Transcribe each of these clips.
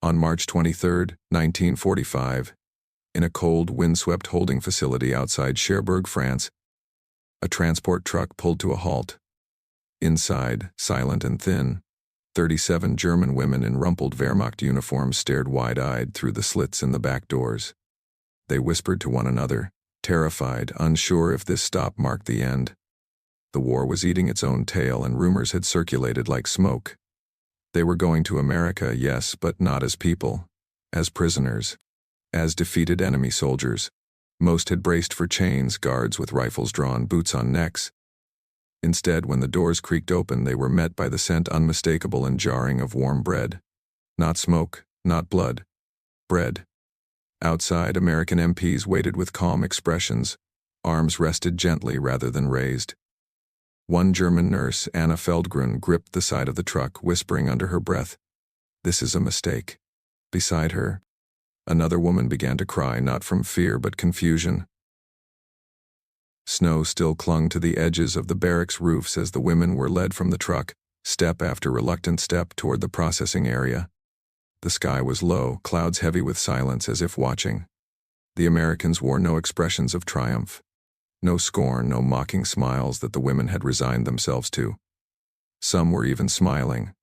On March 23, 1945, in a cold, windswept holding facility outside Cherbourg, France, a transport truck pulled to a halt. Inside, silent and thin, 37 German women in rumpled Wehrmacht uniforms stared wide-eyed through the slits in the back doors. They whispered to one another, terrified, unsure if this stop marked the end. The war was eating its own tail, and rumors had circulated like smoke. They were going to America, yes, but not as people, as prisoners, as defeated enemy soldiers. Most had braced for chains, guards with rifles drawn, boots on necks. Instead, when the doors creaked open, they were met by the scent unmistakable and jarring of warm bread. Not smoke, not blood. Bread. Outside, American MPs waited with calm expressions, arms rested gently rather than raised. One German nurse, Anna Feldgrün, gripped the side of the truck, whispering under her breath, "This is a mistake." Beside her, another woman began to cry, not from fear but confusion. Snow still clung to the edges of the barracks roofs as the women were led from the truck, step after reluctant step toward the processing area. The sky was low, clouds heavy with silence, as if watching. The Americans wore no expressions of triumph. No scorn, no mocking smiles that the women had resigned themselves to. Some were even smiling.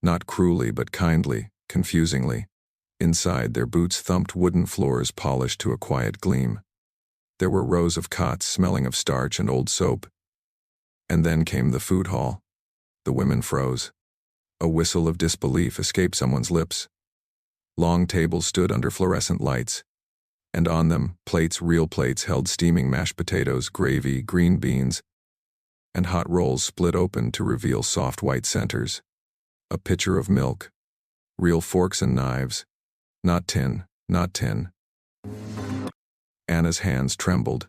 Not cruelly, but kindly, confusingly. Inside, their boots thumped wooden floors polished to a quiet gleam. There were rows of cots smelling of starch and old soap. And then came the food hall. The women froze. A whistle of disbelief escaped someone's lips. Long tables stood under fluorescent lights, and on them, plates, real plates, held steaming mashed potatoes, gravy, green beans, and hot rolls split open to reveal soft white centers. A pitcher of milk. Real forks and knives. Not tin, not tin. Anna's hands trembled.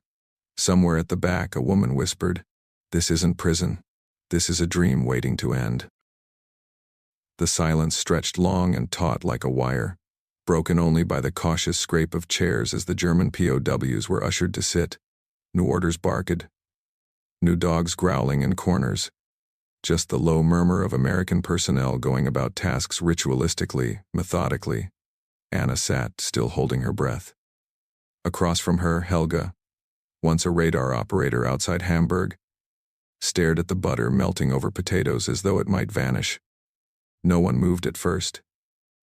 Somewhere at the back, a woman whispered, "This isn't prison. This is a dream waiting to end." The silence stretched long and taut like a wire, broken only by the cautious scrape of chairs as the German POWs were ushered to sit. New orders barked. New dogs growling in corners. Just the low murmur of American personnel going about tasks ritualistically, methodically. Anna sat, still holding her breath. Across from her, Helga, once a radar operator outside Hamburg, stared at the butter melting over potatoes as though it might vanish. No one moved at first.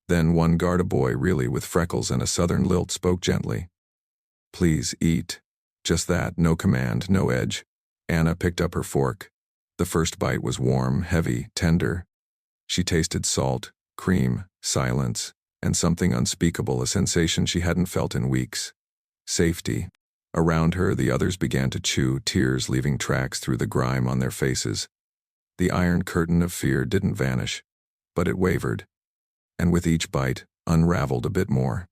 Then one Garda boy, really with freckles and a southern lilt, spoke gently. "Please eat." Just that, no command, no edge. Anna picked up her fork. The first bite was warm, heavy, tender. She tasted salt, cream, silence, and something unspeakable, a sensation she hadn't felt in weeks. Safety. Around her, the others began to chew, tears leaving tracks through the grime on their faces. The iron curtain of fear didn't vanish, but it wavered, and with each bite, unraveled a bit more.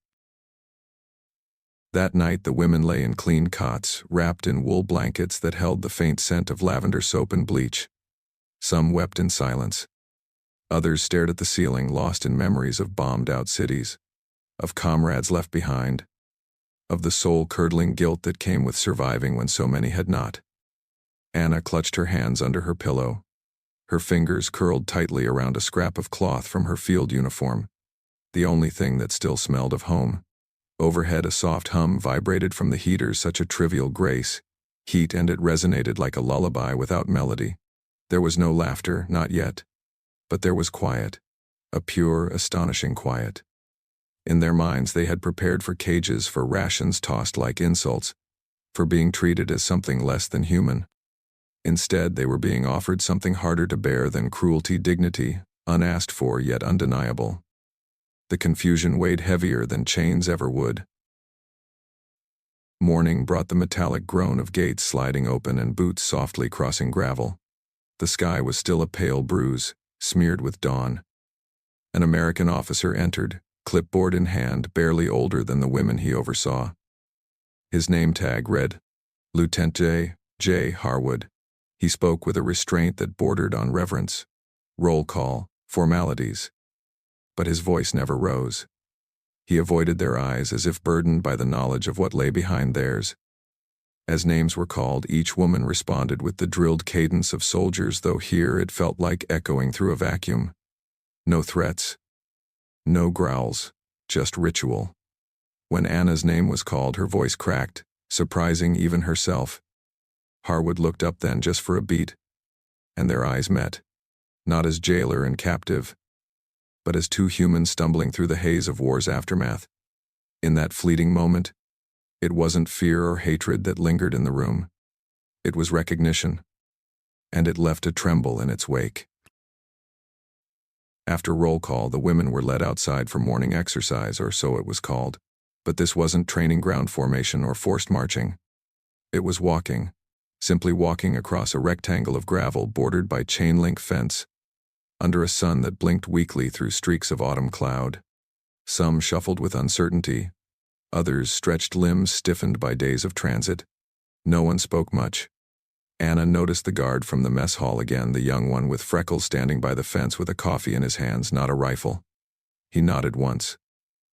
That night, the women lay in clean cots, wrapped in wool blankets that held the faint scent of lavender soap and bleach. Some wept in silence. Others stared at the ceiling, lost in memories of bombed-out cities, of comrades left behind, of the soul-curdling guilt that came with surviving when so many had not. Anna clutched her hands under her pillow. Her fingers curled tightly around a scrap of cloth from her field uniform, the only thing that still smelled of home. Overhead, a soft hum vibrated from the heaters, such a trivial grace, heat, and it resonated like a lullaby without melody. There was no laughter, not yet. But there was quiet, a pure, astonishing quiet. In their minds, they had prepared for cages, for rations tossed like insults, for being treated as something less than human. Instead, they were being offered something harder to bear than cruelty, dignity, unasked for yet undeniable. The confusion weighed heavier than chains ever would. Morning brought the metallic groan of gates sliding open and boots softly crossing gravel. The sky was still a pale bruise, smeared with dawn. An American officer entered, clipboard in hand, barely older than the women he oversaw. His name tag read, Lieutenant J. Harwood. He spoke with a restraint that bordered on reverence. Roll call, formalities. But his voice never rose. He avoided their eyes as if burdened by the knowledge of what lay behind theirs. As names were called, each woman responded with the drilled cadence of soldiers, though here it felt like echoing through a vacuum. No threats. No growls, just ritual. When Anna's name was called, her voice cracked, surprising even herself. Harwood looked up then just for a beat, and their eyes met, not as jailer and captive, but as two humans stumbling through the haze of war's aftermath. In that fleeting moment, it wasn't fear or hatred that lingered in the room. It was recognition, and it left a tremble in its wake. After roll call, the women were led outside for morning exercise, or so it was called. But this wasn't training ground formation or forced marching. It was walking, simply walking across a rectangle of gravel bordered by chain-link fence, under a sun that blinked weakly through streaks of autumn cloud. Some shuffled with uncertainty, others stretched limbs stiffened by days of transit. No one spoke much. Anna noticed the guard from the mess hall again, the young one with freckles standing by the fence with a coffee in his hands, not a rifle. He nodded once.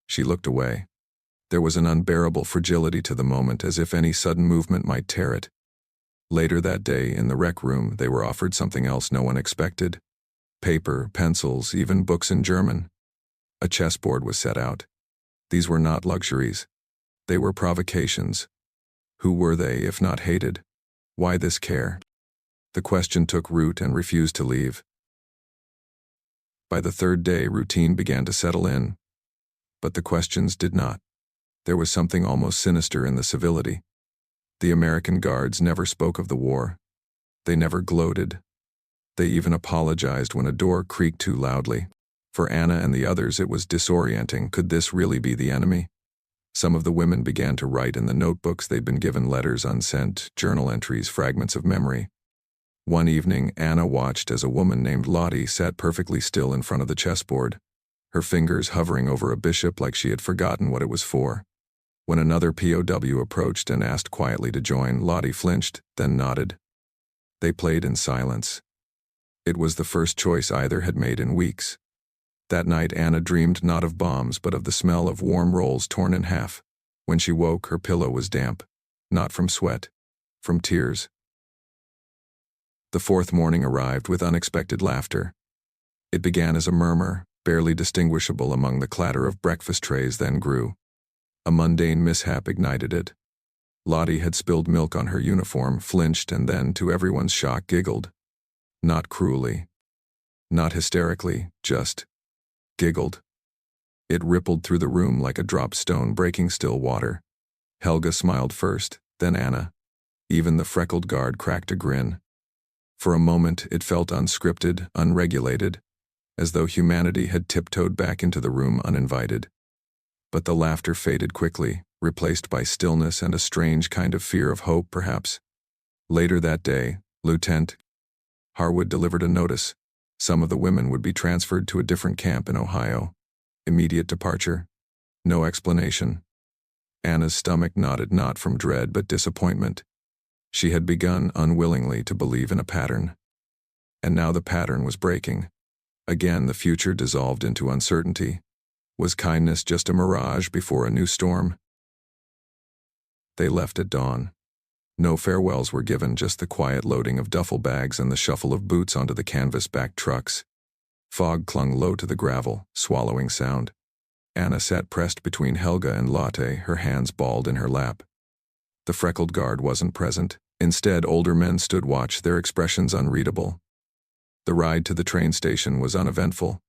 She looked away. There was an unbearable fragility to the moment, as if any sudden movement might tear it. Later that day, in the rec room, they were offered something else no one expected. Paper, pencils, even books in German. A chessboard was set out. These were not luxuries. They were provocations. Who were they, if not hated? Why this care? The question took root and refused to leave. By the third day, routine began to settle in. But the questions did not. There was something almost sinister in the civility. The American guards never spoke of the war. They never gloated. They even apologized when a door creaked too loudly. For Anna and the others, it was disorienting. Could this really be the enemy? Some of the women began to write in the notebooks they'd been given, letters unsent, journal entries, fragments of memory. One evening, Anna watched as a woman named Lottie sat perfectly still in front of the chessboard, her fingers hovering over a bishop like she had forgotten what it was for. When another POW approached and asked quietly to join, Lottie flinched, then nodded. They played in silence. It was the first choice either had made in weeks. That night, Anna dreamed not of bombs, but of the smell of warm rolls torn in half. When she woke, her pillow was damp, not from sweat, from tears. The fourth morning arrived with unexpected laughter. It began as a murmur, barely distinguishable among the clatter of breakfast trays, then grew. A mundane mishap ignited it. Lottie had spilled milk on her uniform, flinched, and then, to everyone's shock, giggled. Not cruelly. Not hysterically, just giggled. It rippled through the room like a dropped stone breaking still water. Helga smiled first, then Anna. Even the freckled guard cracked a grin. For a moment, it felt unscripted, unregulated, as though humanity had tiptoed back into the room uninvited. But the laughter faded quickly, replaced by stillness and a strange kind of fear of hope, perhaps. Later that day, Lieutenant Harwood delivered a notice. Some of the women would be transferred to a different camp in Ohio. Immediate departure. No explanation. Anna's stomach knotted, not from dread but disappointment. She had begun unwillingly to believe in a pattern. And now the pattern was breaking. Again, the future dissolved into uncertainty. Was kindness just a mirage before a new storm? They left at dawn. No farewells were given, just the quiet loading of duffel bags and the shuffle of boots onto the canvas-backed trucks. Fog clung low to the gravel, swallowing sound. Anna sat pressed between Helga and Lotte, her hands balled in her lap. The freckled guard wasn't present. Instead, older men stood watch, their expressions unreadable. The ride to the train station was uneventful,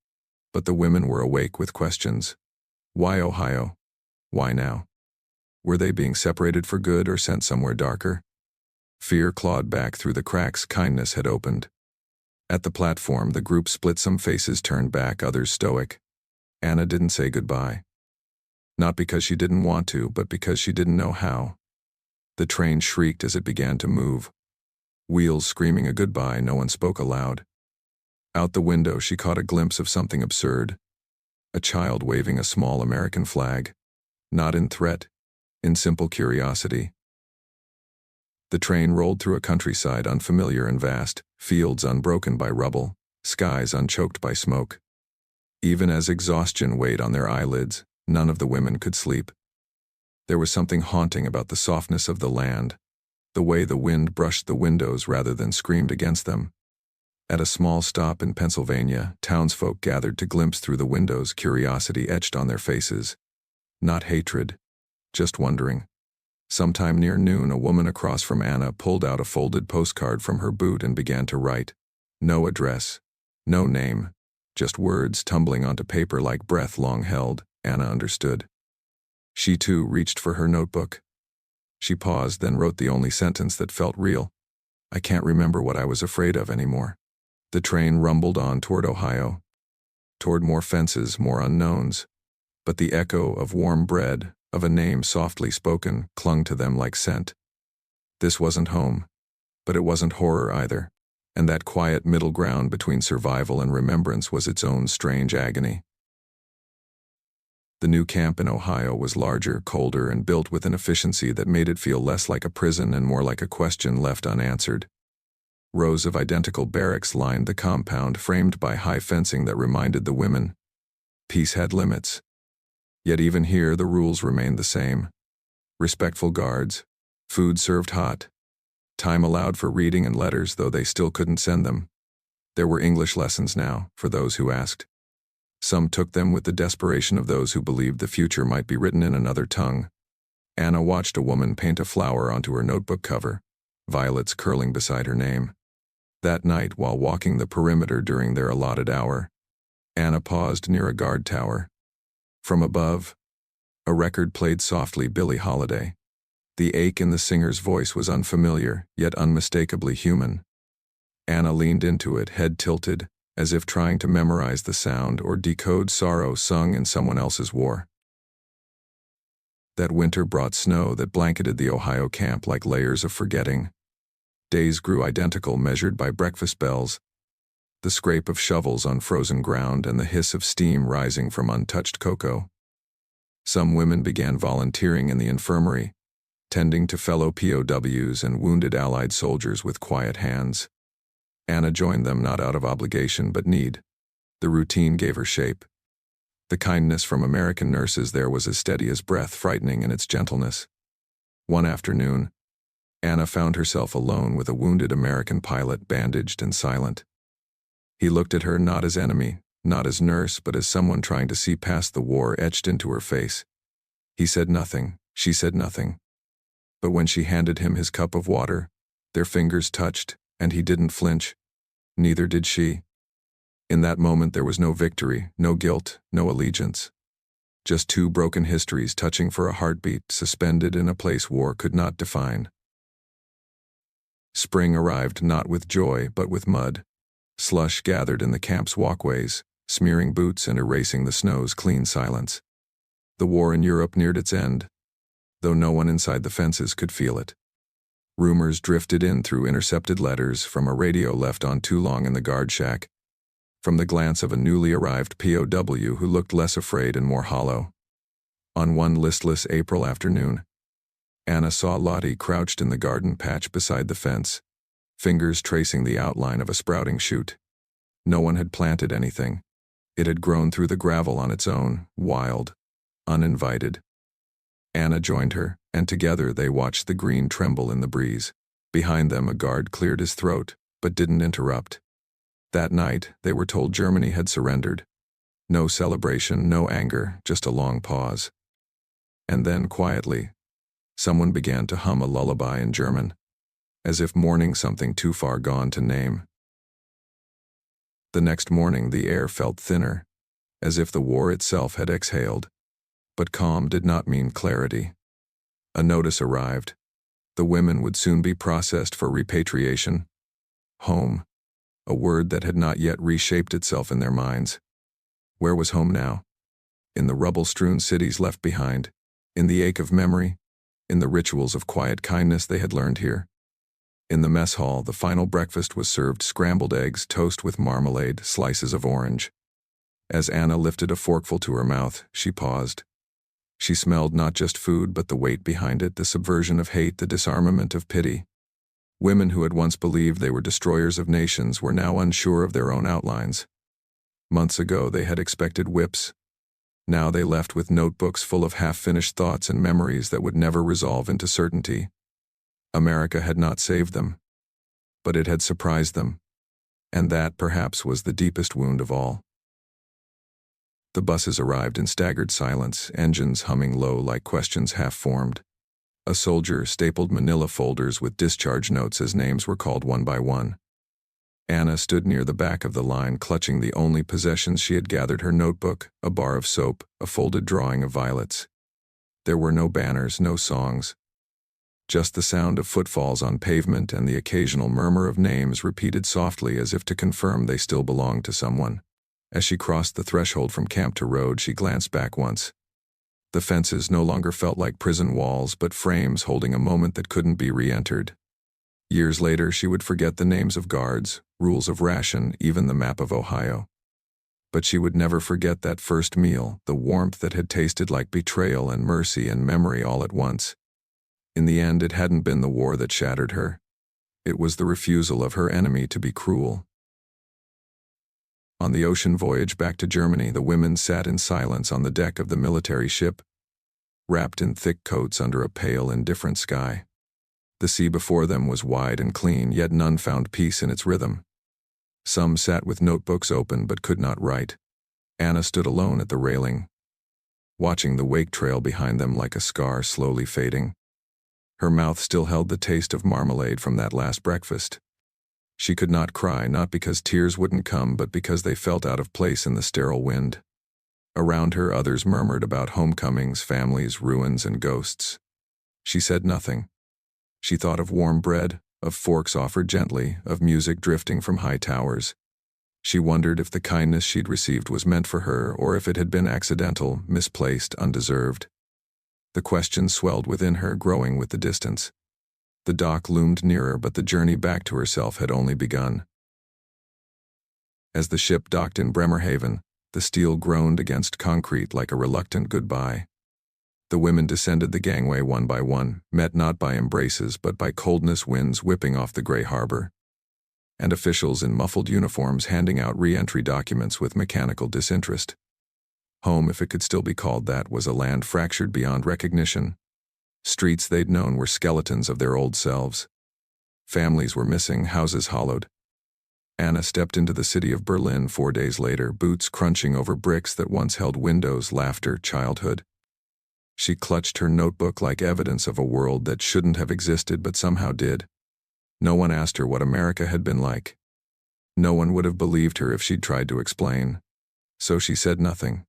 but the women were awake with questions. Why Ohio? Why now? Were they being separated for good or sent somewhere darker? Fear clawed back through the cracks kindness had opened. At the platform, the group split, some faces turned back, others stoic. Anna didn't say goodbye. Not because she didn't want to, but because she didn't know how. The train shrieked as it began to move. Wheels screaming a goodbye, no one spoke aloud. Out the window, she caught a glimpse of something absurd. A child waving a small American flag. Not in threat, in simple curiosity. The train rolled through a countryside unfamiliar and vast, fields unbroken by rubble, skies unchoked by smoke. Even as exhaustion weighed on their eyelids, none of the women could sleep. There was something haunting about the softness of the land, the way the wind brushed the windows rather than screamed against them. At a small stop in Pennsylvania, townsfolk gathered to glimpse through the windows, curiosity etched on their faces. Not hatred, just wondering. Sometime near noon, a woman across from Anna pulled out a folded postcard from her boot and began to write. No address, no name, just words tumbling onto paper like breath long held. Anna understood. She too reached for her notebook. She paused, then wrote the only sentence that felt real. I can't remember what I was afraid of anymore. The train rumbled on toward Ohio, toward more fences, more unknowns. But the echo of warm bread, of a name softly spoken, clung to them like scent. This wasn't home, but it wasn't horror either, and that quiet middle ground between survival and remembrance was its own strange agony. The new camp in Ohio was larger, colder, and built with an efficiency that made it feel less like a prison and more like a question left unanswered. Rows of identical barracks lined the compound, framed by high fencing that reminded the women. Peace had limits. Yet even here the rules remained the same. Respectful guards, food served hot, time allowed for reading and letters, though they still couldn't send them. There were English lessons now, for those who asked. Some took them with the desperation of those who believed the future might be written in another tongue. Anna watched a woman paint a flower onto her notebook cover, violets curling beside her name. That night, while walking the perimeter during their allotted hour, Anna paused near a guard tower. From above, a record played softly Billie Holiday. The ache in the singer's voice was unfamiliar, yet unmistakably human. Anna leaned into it, head tilted, as if trying to memorize the sound or decode sorrow sung in someone else's war. That winter brought snow that blanketed the Ohio camp like layers of forgetting. Days grew identical, measured by breakfast bells, the scrape of shovels on frozen ground and the hiss of steam rising from untouched cocoa. Some women began volunteering in the infirmary, tending to fellow POWs and wounded Allied soldiers with quiet hands. Anna joined them not out of obligation but need. The routine gave her shape. The kindness from American nurses there was as steady as breath, frightening in its gentleness. One afternoon, Anna found herself alone with a wounded American pilot, bandaged and silent. He looked at her not as enemy, not as nurse, but as someone trying to see past the war etched into her face. He said nothing, she said nothing. But when she handed him his cup of water, their fingers touched, and he didn't flinch. Neither did she. In that moment there was no victory, no guilt, no allegiance. Just two broken histories touching for a heartbeat, suspended in a place war could not define. Spring arrived not with joy but with mud. Slush gathered in the camp's walkways, smearing boots and erasing the snow's clean silence. The war in Europe neared its end, though no one inside the fences could feel it. Rumors drifted in through intercepted letters, from a radio left on too long in the guard shack, from the glance of a newly arrived POW who looked less afraid and more hollow. On one listless April afternoon, Anna saw Lottie crouched in the garden patch beside the fence, fingers tracing the outline of a sprouting shoot. No one had planted anything. It had grown through the gravel on its own, wild, uninvited. Anna joined her, and together they watched the green tremble in the breeze. Behind them a guard cleared his throat, but didn't interrupt. That night, they were told Germany had surrendered. No celebration, no anger, just a long pause. And then, quietly, someone began to hum a lullaby in German, as if mourning something too far gone to name. The next morning the air felt thinner, as if the war itself had exhaled. But calm did not mean clarity. A notice arrived. The women would soon be processed for repatriation. Home, a word that had not yet reshaped itself in their minds. Where was home now? In the rubble-strewn cities left behind, in the ache of memory, in the rituals of quiet kindness they had learned here. In the mess hall, the final breakfast was served: scrambled eggs, toast with marmalade, slices of orange. As Anna lifted a forkful to her mouth, she paused. She smelled not just food but the weight behind it, the subversion of hate, the disarmament of pity. Women who had once believed they were destroyers of nations were now unsure of their own outlines. Months ago they had expected whips. Now they left with notebooks full of half-finished thoughts and memories that would never resolve into certainty. America had not saved them, but it had surprised them. And that, perhaps, was the deepest wound of all. The buses arrived in staggered silence, engines humming low like questions half-formed. A soldier stapled manila folders with discharge notes as names were called one by one. Anna stood near the back of the line, clutching the only possessions she had gathered: her notebook, a bar of soap, a folded drawing of violets. There were no banners, no songs. Just the sound of footfalls on pavement and the occasional murmur of names repeated softly as if to confirm they still belonged to someone. As she crossed the threshold from camp to road, she glanced back once. The fences no longer felt like prison walls, but frames holding a moment that couldn't be re-entered. Years later, she would forget the names of guards, rules of ration, even the map of Ohio. But she would never forget that first meal, the warmth that had tasted like betrayal and mercy and memory all at once. In the end, it hadn't been the war that shattered her. It was the refusal of her enemy to be cruel. On the ocean voyage back to Germany, the women sat in silence on the deck of the military ship, wrapped in thick coats under a pale, indifferent sky. The sea before them was wide and clean, yet none found peace in its rhythm. Some sat with notebooks open but could not write. Anna stood alone at the railing, watching the wake trail behind them like a scar slowly fading. Her mouth still held the taste of marmalade from that last breakfast. She could not cry, not because tears wouldn't come, but because they felt out of place in the sterile wind. Around her, others murmured about homecomings, families, ruins, and ghosts. She said nothing. She thought of warm bread, of forks offered gently, of music drifting from high towers. She wondered if the kindness she'd received was meant for her, or if it had been accidental, misplaced, undeserved. The question swelled within her, growing with the distance. The dock loomed nearer, but the journey back to herself had only begun. As the ship docked in Bremerhaven, the steel groaned against concrete like a reluctant goodbye. The women descended the gangway one by one, met not by embraces but by coldness winds whipping off the gray harbor, and officials in muffled uniforms handing out re-entry documents with mechanical disinterest. Home, if it could still be called that, was a land fractured beyond recognition. Streets they'd known were skeletons of their old selves. Families were missing, houses hollowed. Anna stepped into the city of Berlin 4 days later, boots crunching over bricks that once held windows, laughter, childhood. She clutched her notebook like evidence of a world that shouldn't have existed but somehow did. No one asked her what America had been like. No one would have believed her if she'd tried to explain. So she said nothing.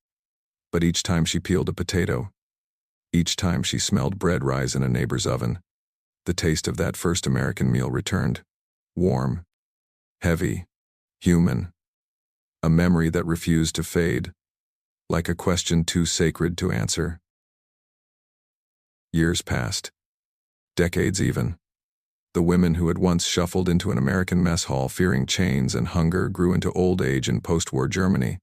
But each time she peeled a potato, each time she smelled bread rise in a neighbor's oven, the taste of that first American meal returned. Warm, heavy, human. A memory that refused to fade, like a question too sacred to answer. Years passed. Decades even. The women who had once shuffled into an American mess hall fearing chains and hunger grew into old age in post-war Germany,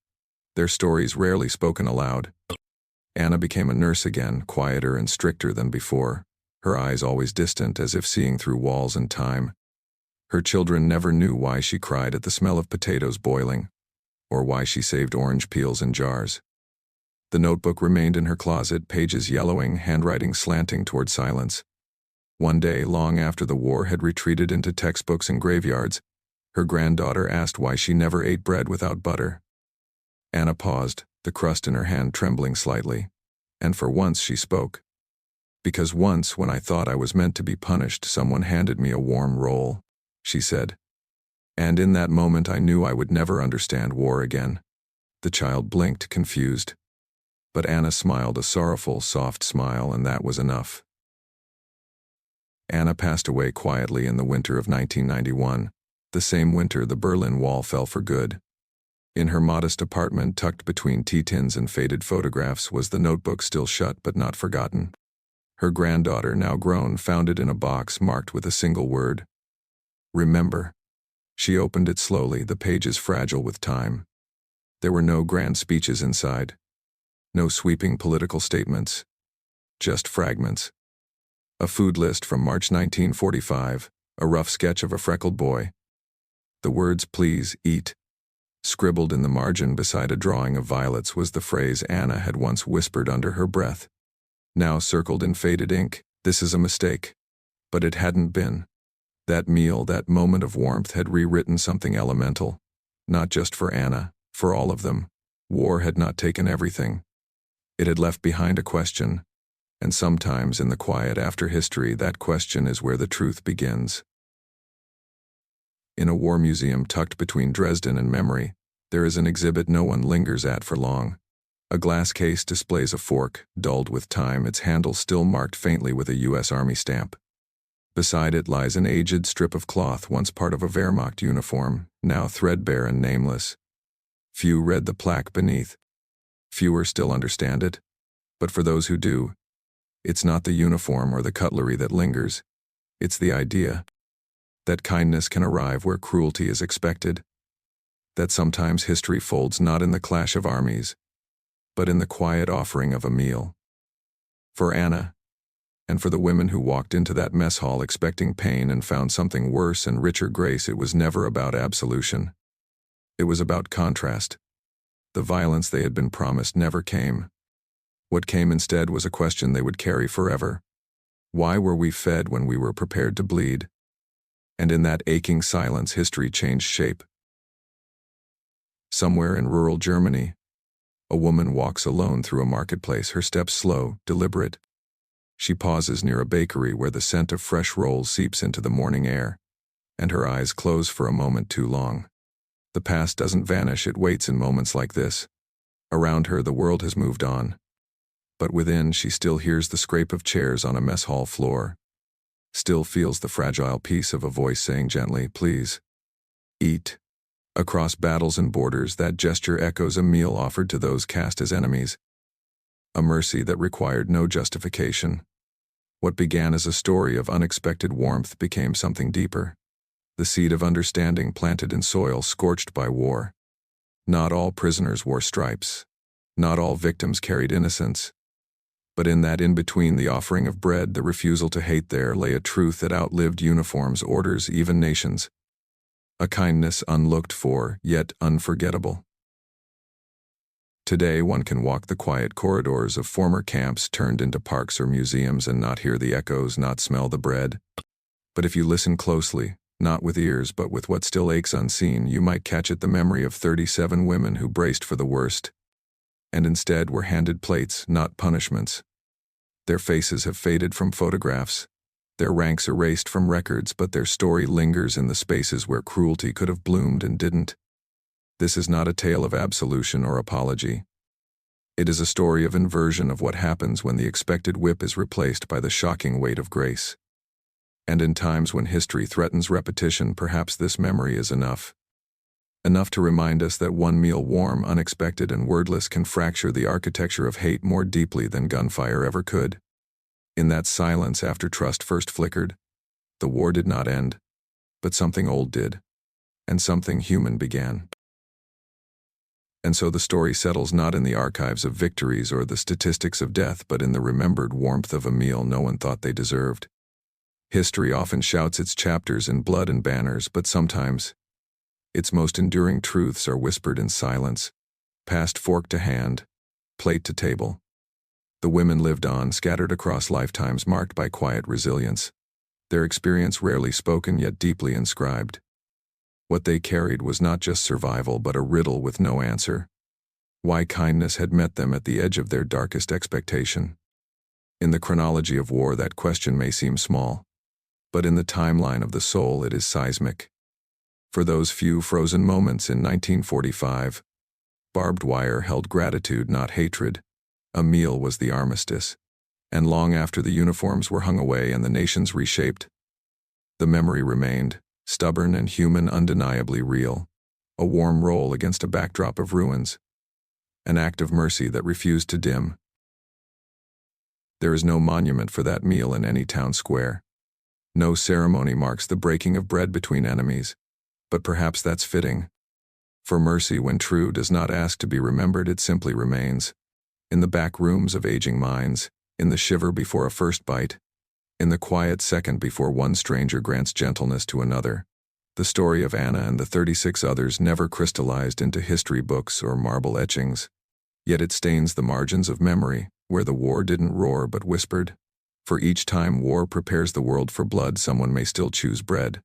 their stories rarely spoken aloud. Anna became a nurse again, quieter and stricter than before, her eyes always distant as if seeing through walls and time. Her children never knew why she cried at the smell of potatoes boiling, or why she saved orange peels in jars. The notebook remained in her closet, pages yellowing, handwriting slanting toward silence. One day, long after the war had retreated into textbooks and graveyards, her granddaughter asked why she never ate bread without butter. Anna paused, the crust in her hand trembling slightly, and for once she spoke. Because once, when I thought I was meant to be punished, someone handed me a warm roll, she said. And in that moment I knew I would never understand war again. The child blinked, confused. But Anna smiled, a sorrowful, soft smile, and that was enough. Anna passed away quietly in the winter of 1991, the same winter the Berlin Wall fell for good. In her modest apartment, tucked between tea tins and faded photographs, was the notebook still shut but not forgotten. Her granddaughter, now grown, found it in a box marked with a single word. Remember. She opened it slowly, the pages fragile with time. There were no grand speeches inside. No sweeping political statements. Just fragments. A food list from March 1945, a rough sketch of a freckled boy. The words, "Please, eat." Scribbled in the margin beside a drawing of violets was the phrase Anna had once whispered under her breath. Now circled in faded ink, "This is a mistake." But it hadn't been. That meal, that moment of warmth had rewritten something elemental. Not just for Anna, for all of them. War had not taken everything. It had left behind a question, and sometimes in the quiet after history, that question is where the truth begins. In a war museum tucked between Dresden and memory, there is an exhibit no one lingers at for long. A glass case displays a fork, dulled with time, its handle still marked faintly with a U.S. Army stamp. Beside it lies an aged strip of cloth once part of a Wehrmacht uniform, now threadbare and nameless. Few read the plaque beneath. Fewer still understand it. But for those who do, it's not the uniform or the cutlery that lingers. It's the idea that kindness can arrive where cruelty is expected. That sometimes history folds not in the clash of armies, but in the quiet offering of a meal. For Anna, and for the women who walked into that mess hall expecting pain and found something worse and richer grace, it was never about absolution. It was about contrast. The violence they had been promised never came. What came instead was a question they would carry forever. Why were we fed when we were prepared to bleed? And in that aching silence, history changed shape. Somewhere in rural Germany, a woman walks alone through a marketplace, her steps slow, deliberate. She pauses near a bakery where the scent of fresh rolls seeps into the morning air, and her eyes close for a moment too long. The past doesn't vanish, it waits in moments like this. Around her, the world has moved on. But within, she still hears the scrape of chairs on a mess hall floor, still feels the fragile peace of a voice saying gently, "Please, eat." Across battles and borders, that gesture echoes a meal offered to those cast as enemies. A mercy that required no justification. What began as a story of unexpected warmth became something deeper. The seed of understanding planted in soil scorched by war. Not all prisoners wore stripes. Not all victims carried innocence. But in that in-between, the offering of bread, the refusal to hate, there lay a truth that outlived uniforms, orders, even nations. A kindness unlooked for, yet unforgettable. Today, one can walk the quiet corridors of former camps turned into parks or museums and not hear the echoes, not smell the bread. But if you listen closely, not with ears but with what still aches unseen, you might catch it, the memory of 37 women who braced for the worst, and instead were handed plates, not punishments. Their faces have faded from photographs, their ranks erased from records, but their story lingers in the spaces where cruelty could have bloomed and didn't. This is not a tale of absolution or apology. It is a story of inversion, of what happens when the expected whip is replaced by the shocking weight of grace. And in times when history threatens repetition, perhaps this memory is enough. Enough to remind us that one meal, warm, unexpected, and wordless, can fracture the architecture of hate more deeply than gunfire ever could. In that silence after trust first flickered, the war did not end, but something old did, and something human began. And so the story settles not in the archives of victories or the statistics of death, but in the remembered warmth of a meal no one thought they deserved. History often shouts its chapters in blood and banners, but sometimes its most enduring truths are whispered in silence, passed fork to hand, plate to table. The women lived on, scattered across lifetimes marked by quiet resilience, their experience rarely spoken yet deeply inscribed. What they carried was not just survival but a riddle with no answer. Why kindness had met them at the edge of their darkest expectation. In the chronology of war, that question may seem small, but in the timeline of the soul it is seismic. For those few frozen moments in 1945, barbed wire held gratitude, not hatred. A meal was the armistice. And long after the uniforms were hung away and the nations reshaped, the memory remained, stubborn and human, undeniably real. A warm roll against a backdrop of ruins. An act of mercy that refused to dim. There is no monument for that meal in any town square. No ceremony marks the breaking of bread between enemies. But perhaps that's fitting. For mercy, when true, does not ask to be remembered, it simply remains. In the back rooms of aging minds, in the shiver before a first bite, in the quiet second before one stranger grants gentleness to another. The story of Anna and the 36 others never crystallized into history books or marble etchings. Yet it stains the margins of memory, where the war didn't roar but whispered. For each time war prepares the world for blood, someone may still choose bread.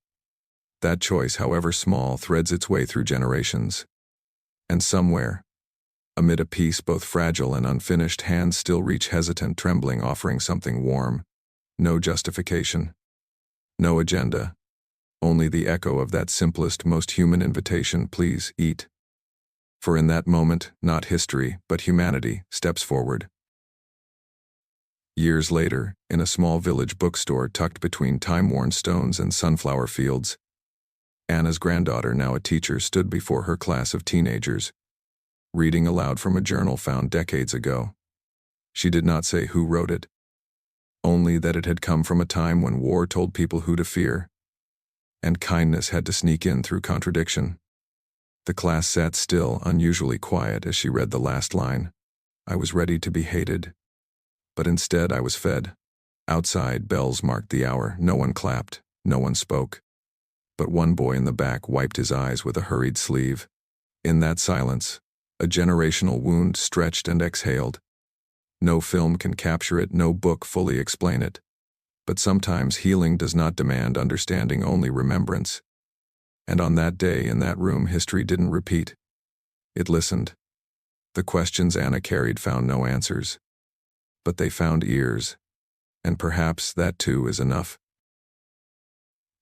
That choice, however small, threads its way through generations. And somewhere, amid a peace both fragile and unfinished, hands still reach hesitant, trembling, offering something warm. No justification. No agenda. Only the echo of that simplest, most human invitation: please, eat. For in that moment, not history, but humanity, steps forward. Years later, in a small village bookstore tucked between time-worn stones and sunflower fields, Anna's granddaughter, now a teacher, stood before her class of teenagers, reading aloud from a journal found decades ago. She did not say who wrote it, only that it had come from a time when war told people who to fear, and kindness had to sneak in through contradiction. The class sat still, unusually quiet, as she read the last line. I was ready to be hated, but instead I was fed. Outside, bells marked the hour. No one clapped, no one spoke. But one boy in the back wiped his eyes with a hurried sleeve. In that silence, a generational wound stretched and exhaled. No film can capture it, no book fully explain it. But sometimes healing does not demand understanding, only remembrance. And on that day, in that room, history didn't repeat. It listened. The questions Anna carried found no answers. But they found ears. And perhaps that too is enough.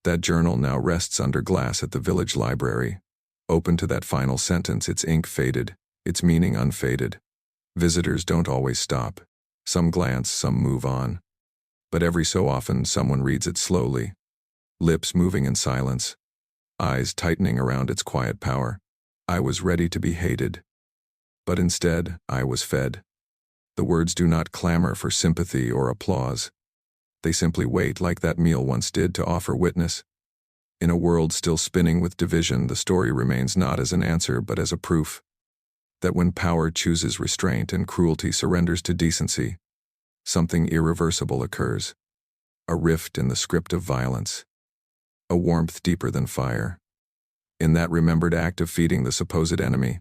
That journal now rests under glass at the village library, open to that final sentence, its ink faded, its meaning unfaded. Visitors don't always stop. Some glance, some move on. But every so often someone reads it slowly, lips moving in silence, eyes tightening around its quiet power. I was ready to be hated. But instead, I was fed. The words do not clamor for sympathy or applause. They simply wait, like that meal once did, to offer witness. In a world still spinning with division, the story remains not as an answer but as a proof that when power chooses restraint and cruelty surrenders to decency, something irreversible occurs. A rift in the script of violence. A warmth deeper than fire. In that remembered act of feeding the supposed enemy,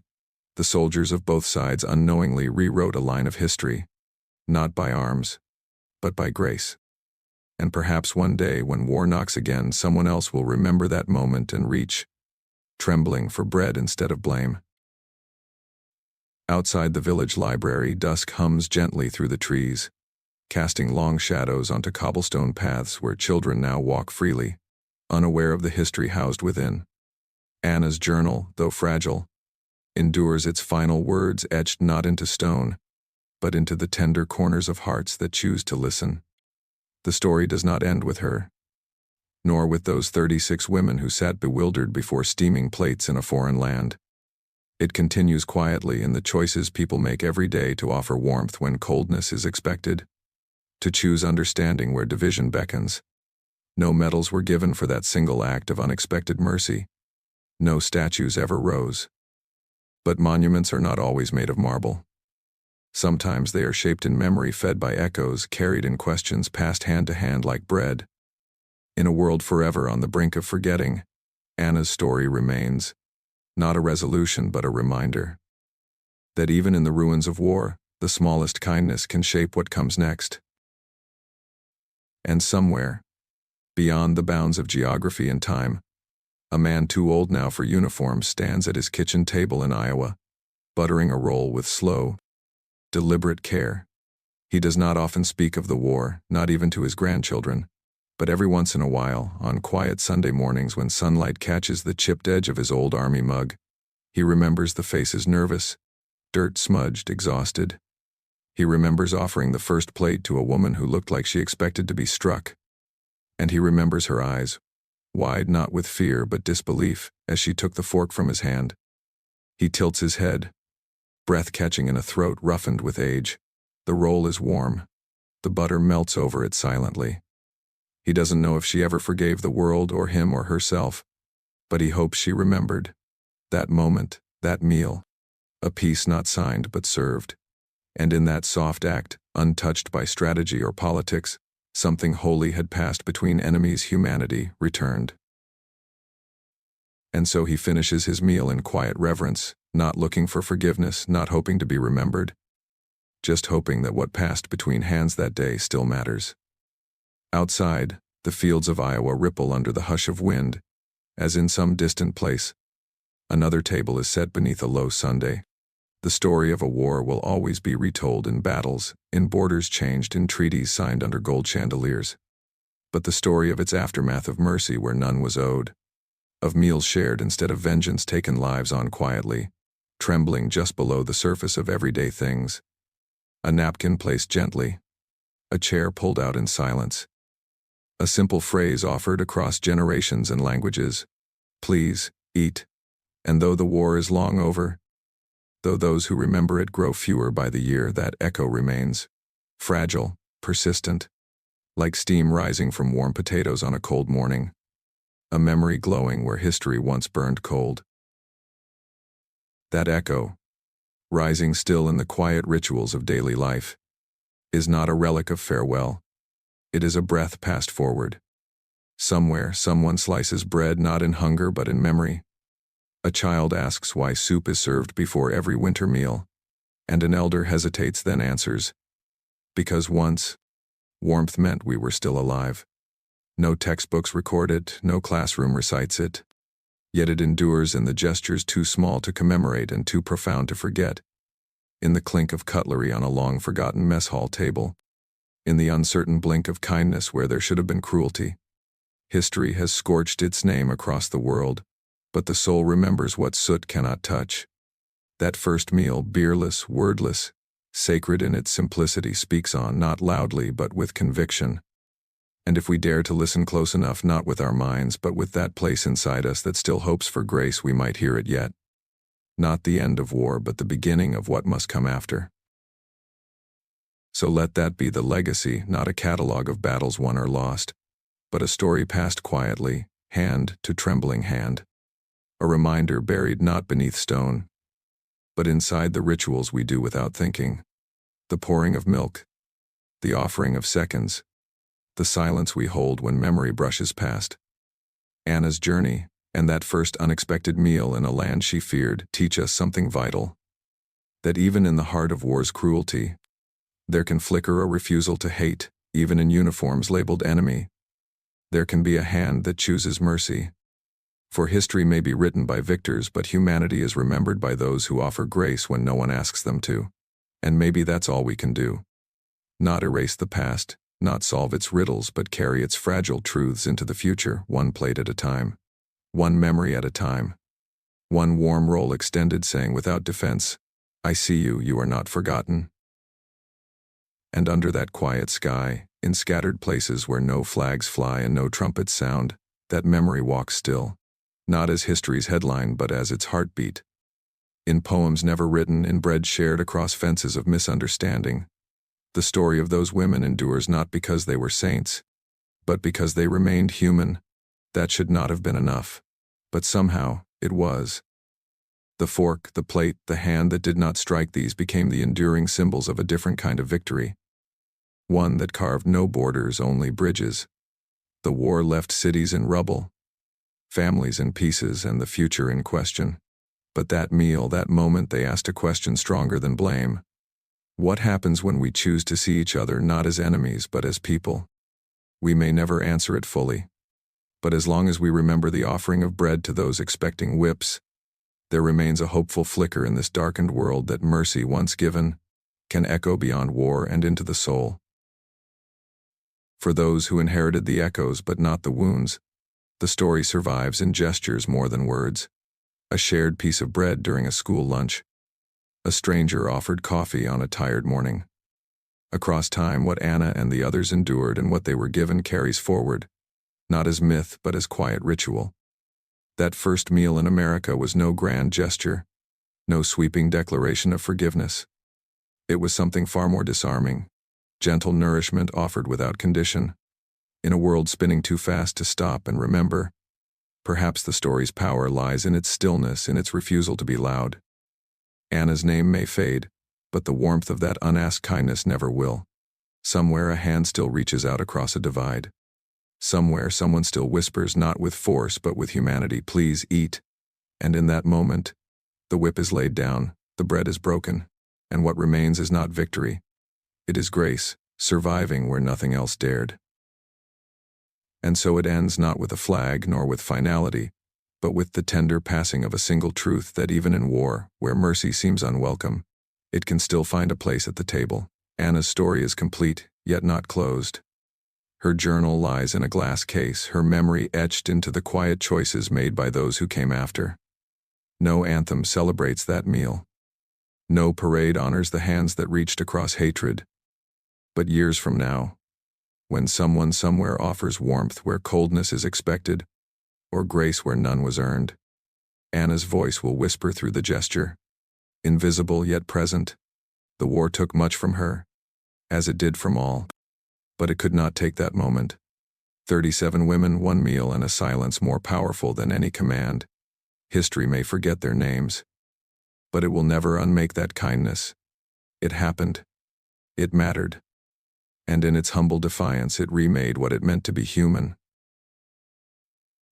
the soldiers of both sides unknowingly rewrote a line of history, not by arms, but by grace. And perhaps one day, when war knocks again, someone else will remember that moment and reach, trembling, for bread instead of blame. Outside the village library, dusk hums gently through the trees, casting long shadows onto cobblestone paths where children now walk freely, unaware of the history housed within. Anna's journal, though fragile, endures its final words, etched not into stone, but into the tender corners of hearts that choose to listen. The story does not end with her, nor with those 36 women who sat bewildered before steaming plates in a foreign land. It continues quietly in the choices people make every day to offer warmth when coldness is expected, to choose understanding where division beckons. No medals were given for that single act of unexpected mercy. No statues ever rose. But monuments are not always made of marble. Sometimes they are shaped in memory, fed by echoes, carried in questions passed hand to hand like bread. In a world forever on the brink of forgetting, Anna's story remains, not a resolution but a reminder, that even in the ruins of war, the smallest kindness can shape what comes next. And somewhere, beyond the bounds of geography and time, a man too old now for uniform stands at his kitchen table in Iowa, buttering a roll with slow, deliberate care. He does not often speak of the war, not even to his grandchildren, but every once in a while, on quiet Sunday mornings when sunlight catches the chipped edge of his old army mug, he remembers the faces, nervous, dirt-smudged, exhausted. He remembers offering the first plate to a woman who looked like she expected to be struck. And he remembers her eyes, wide not with fear but disbelief, as she took the fork from his hand. He tilts his head, breath catching in a throat roughened with age. The roll is warm. The butter melts over it silently. He doesn't know if she ever forgave the world or him or herself, but he hopes she remembered. That moment, that meal, a peace not signed but served. And in that soft act, untouched by strategy or politics, something holy had passed between enemies. Humanity returned. And so he finishes his meal in quiet reverence, not looking for forgiveness, not hoping to be remembered, just hoping that what passed between hands that day still matters. Outside, the fields of Iowa ripple under the hush of wind, as in some distant place. Another table is set beneath a low sundae. The story of a war will always be retold in battles, in borders changed, in treaties signed under gold chandeliers. But the story of its aftermath, of mercy where none was owed, of meals shared instead of vengeance taken, lives on quietly, trembling just below the surface of everyday things. A napkin placed gently, a chair pulled out in silence. A simple phrase offered across generations and languages: please, eat. And though the war is long over, though those who remember it grow fewer by the year, that echo remains, fragile, persistent, like steam rising from warm potatoes on a cold morning, a memory glowing where history once burned cold. That echo, rising still in the quiet rituals of daily life, is not a relic of farewell. It is a breath passed forward. Somewhere, someone slices bread not in hunger but in memory. A child asks why soup is served before every winter meal, and an elder hesitates, then answers, because once, warmth meant we were still alive. No textbooks record it, no classroom recites it, yet it endures in the gestures too small to commemorate and too profound to forget, in the clink of cutlery on a long-forgotten mess hall table, in the uncertain blink of kindness where there should have been cruelty. History has scorched its name across the world, but the soul remembers what soot cannot touch. That first meal, beerless, wordless, sacred in its simplicity, speaks on, not loudly but with conviction. And if we dare to listen close enough, not with our minds but with that place inside us that still hopes for grace, we might hear it yet. Not the end of war, but the beginning of what must come after. So let that be the legacy, not a catalogue of battles won or lost, but a story passed quietly, hand to trembling hand. A reminder buried not beneath stone, but inside the rituals we do without thinking. The pouring of milk, the offering of seconds, the silence we hold when memory brushes past. Anna's journey, and that first unexpected meal in a land she feared, teach us something vital. That even in the heart of war's cruelty, there can flicker a refusal to hate, even in uniforms labeled enemy. There can be a hand that chooses mercy. For history may be written by victors, but humanity is remembered by those who offer grace when no one asks them to. And maybe that's all we can do. Not erase the past, not solve its riddles, but carry its fragile truths into the future, one plate at a time. One memory at a time. One warm roll extended, saying without defense, I see you, you are not forgotten. And under that quiet sky, in scattered places where no flags fly and no trumpets sound, that memory walks still. Not as history's headline but as its heartbeat. In poems never written, in bread shared across fences of misunderstanding, the story of those women endures not because they were saints, but because they remained human. That should not have been enough, but somehow it was. The fork, the plate, the hand that did not strike, these became the enduring symbols of a different kind of victory. One that carved no borders, only bridges. The war left cities in rubble, families in pieces, and the future in question. But that meal, that moment, they asked a question stronger than blame. What happens when we choose to see each other not as enemies but as people? We may never answer it fully, but as long as we remember the offering of bread to those expecting whips, there remains a hopeful flicker in this darkened world that mercy once given can echo beyond war and into the soul. For those who inherited the echoes but not the wounds, the story survives in gestures more than words. A shared piece of bread during a school lunch. A stranger offered coffee on a tired morning. Across time, what Anna and the others endured and what they were given carries forward, not as myth but as quiet ritual. That first meal in America was no grand gesture, no sweeping declaration of forgiveness. It was something far more disarming, gentle nourishment offered without condition. In a world spinning too fast to stop and remember, perhaps the story's power lies in its stillness, in its refusal to be loud. Anna's name may fade, but the warmth of that unasked kindness never will. Somewhere a hand still reaches out across a divide. Somewhere someone still whispers, not with force but with humanity, please eat. And in that moment, the whip is laid down, the bread is broken, and what remains is not victory. It is grace, surviving where nothing else dared. And so it ends not with a flag nor with finality, but with the tender passing of a single truth that even in war, where mercy seems unwelcome, it can still find a place at the table. Anna's story is complete, yet not closed. Her journal lies in a glass case, her memory etched into the quiet choices made by those who came after. No anthem celebrates that meal. No parade honors the hands that reached across hatred. But years from now, when someone somewhere offers warmth where coldness is expected, or grace where none was earned, Anna's voice will whisper through the gesture. Invisible yet present, the war took much from her, as it did from all. But it could not take that moment. 37 women, 1 meal, and a silence more powerful than any command. History may forget their names, but it will never unmake that kindness. It happened. It mattered. And in its humble defiance it remade what it meant to be human.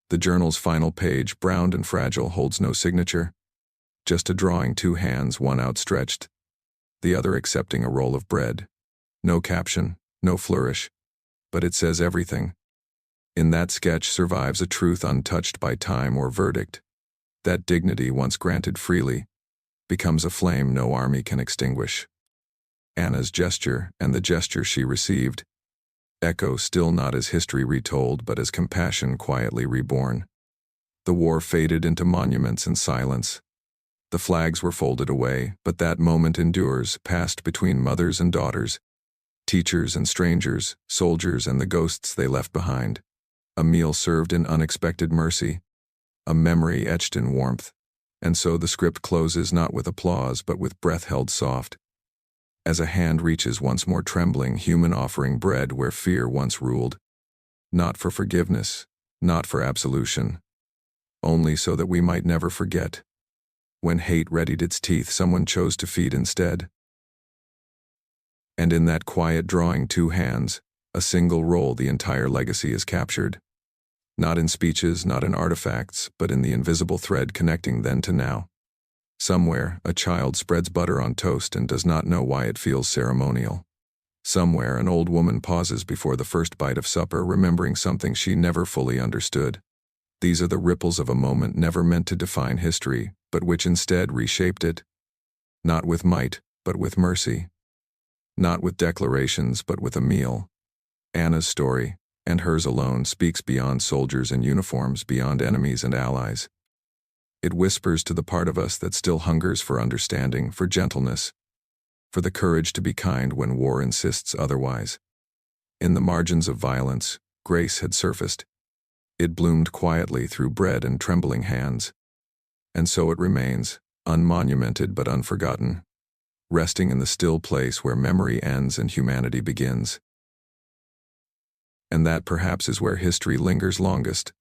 The journal's final page, browned and fragile, holds no signature, just a drawing, 2 hands, one outstretched, the other accepting a roll of bread. No caption, no flourish, but it says everything. In that sketch survives a truth untouched by time or verdict. That dignity, once granted freely, becomes a flame no army can extinguish. Anna's gesture, and the gesture she received, echo still not as history retold, but as compassion quietly reborn. The war faded into monuments and silence. The flags were folded away, but that moment endures, passed between mothers and daughters, teachers and strangers, soldiers and the ghosts they left behind. A meal served in unexpected mercy, a memory etched in warmth, and so the script closes not with applause but with breath held soft, as a hand reaches once more trembling, human, offering bread where fear once ruled, not for forgiveness, not for absolution, only so that we might never forget. When hate readied its teeth, someone chose to feed instead. And in that quiet drawing, 2 hands, a single roll, the entire legacy is captured. Not in speeches, not in artifacts, but in the invisible thread connecting then to now. Somewhere, a child spreads butter on toast and does not know why it feels ceremonial. Somewhere, an old woman pauses before the first bite of supper, remembering something she never fully understood. These are the ripples of a moment never meant to define history, but which instead reshaped it. Not with might, but with mercy. Not with declarations, but with a meal. Anna's story, and hers alone, speaks beyond soldiers and uniforms, beyond enemies and allies. It whispers to the part of us that still hungers for understanding, for gentleness, for the courage to be kind when war insists otherwise. In the margins of violence, grace had surfaced. It bloomed quietly through bread and trembling hands. And so it remains, unmonumented but unforgotten, resting in the still place where memory ends and humanity begins. And that perhaps is where history lingers longest,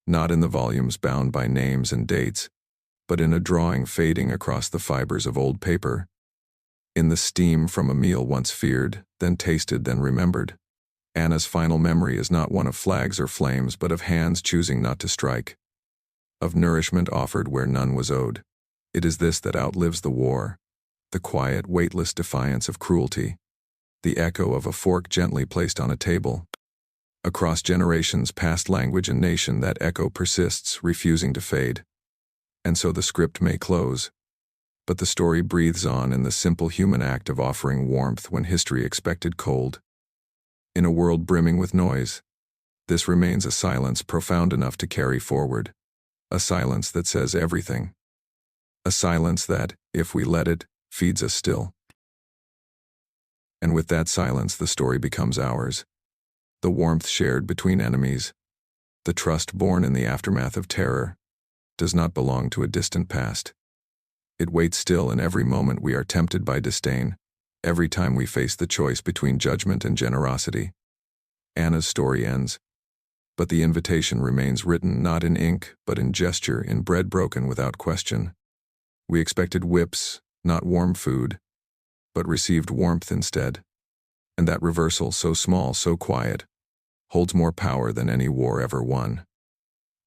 not in the volumes bound by names and dates, but in a drawing fading across the fibers of old paper, in the steam from a meal once feared, then tasted, then remembered. Anna's final memory is not one of flags or flames, but of hands choosing not to strike, of nourishment offered where none was owed. It is this that outlives the war, the quiet, weightless defiance of cruelty, the echo of a fork gently placed on a table. Across generations, past language and nation, that echo persists, refusing to fade. And so the script may close, but the story breathes on in the simple human act of offering warmth when history expected cold. In a world brimming with noise, this remains a silence profound enough to carry forward, a silence that says everything, a silence that, if we let it, feeds us still. And with that silence, the story becomes ours. The warmth shared between enemies, the trust born in the aftermath of terror, does not belong to a distant past. It waits still in every moment we are tempted by disdain, every time we face the choice between judgment and generosity. Anna's story ends, but the invitation remains written not in ink, but in gesture, in bread broken without question. We expected whips, not warm food, but received warmth instead. And that reversal, so small, so quiet, holds more power than any war ever won.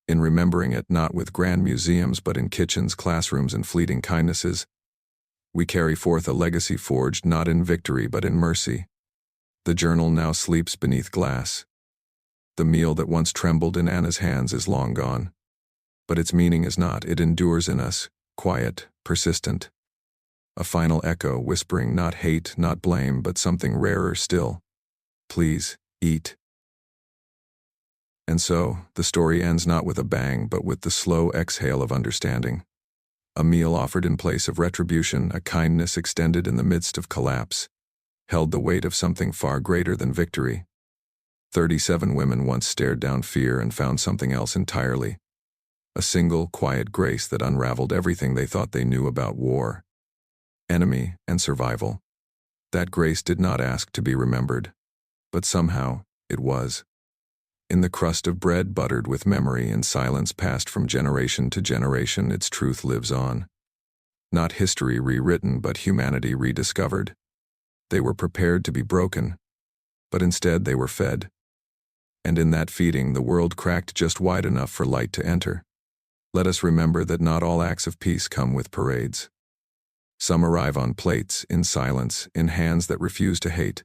In remembering it not with grand museums but in kitchens, classrooms, and fleeting kindnesses, we carry forth a legacy forged not in victory but in mercy. The journal now sleeps beneath glass. The meal that once trembled in Anna's hands is long gone. But its meaning is not. It endures in us, quiet, persistent. A final echo whispering not hate, not blame, but something rarer still. Please, eat. And so, the story ends not with a bang, but with the slow exhale of understanding. A meal offered in place of retribution, a kindness extended in the midst of collapse, held the weight of something far greater than victory. 37 women once stared down fear and found something else entirely. A single, quiet grace that unraveled everything they thought they knew about war, enemy, and survival. That grace did not ask to be remembered, but somehow it was. In the crust of bread buttered with memory and silence passed from generation to generation, its truth lives on. Not history rewritten, but humanity rediscovered. They were prepared to be broken, but instead they were fed. And in that feeding, the world cracked just wide enough for light to enter. Let us remember that not all acts of peace come with parades. Some arrive on plates, in silence, in hands that refuse to hate.